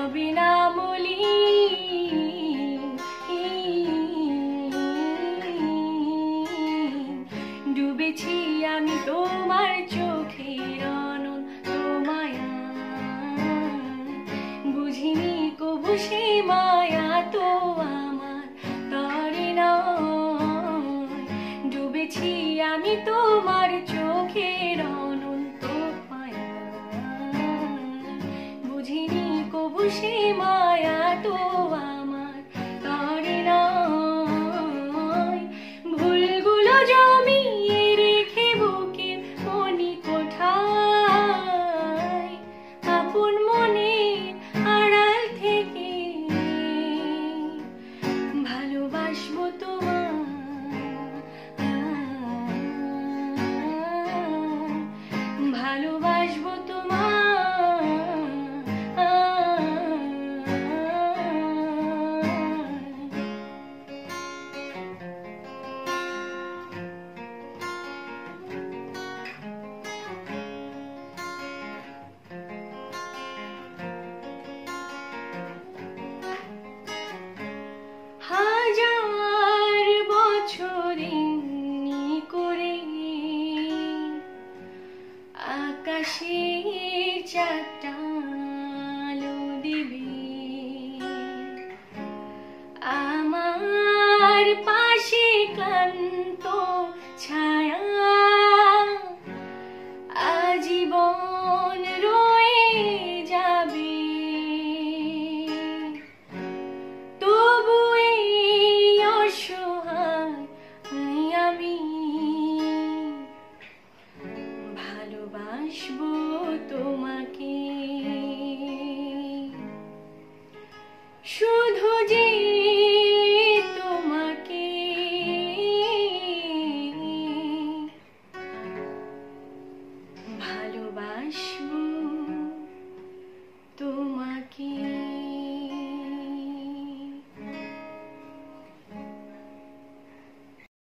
হবে না বলি ডুবেছি আমি তোমার চোখের অনন্ত মায়া বুঝিনি কবু সে মায়া তো আমার তরে নয় ডুবেছি আমি তোমার চোখের অনন্ত মায়া বুঝিনি কবু সে মায়া তো আমার তরে নয় ভুলগুলো জমিয়ে রেখে বুকের মনি কোঠায় আপন মনে আড়াল থেকে ভালোবাসবো ভালোবাসবো হাজার বছরে করে আকাশের চারটা আলো দিবে আমার পাশে ক্লান্ত ছায়া আজীবন রয়ে যাবে তবু এই অসহায় আমি ভালোবাসবো তোমায়।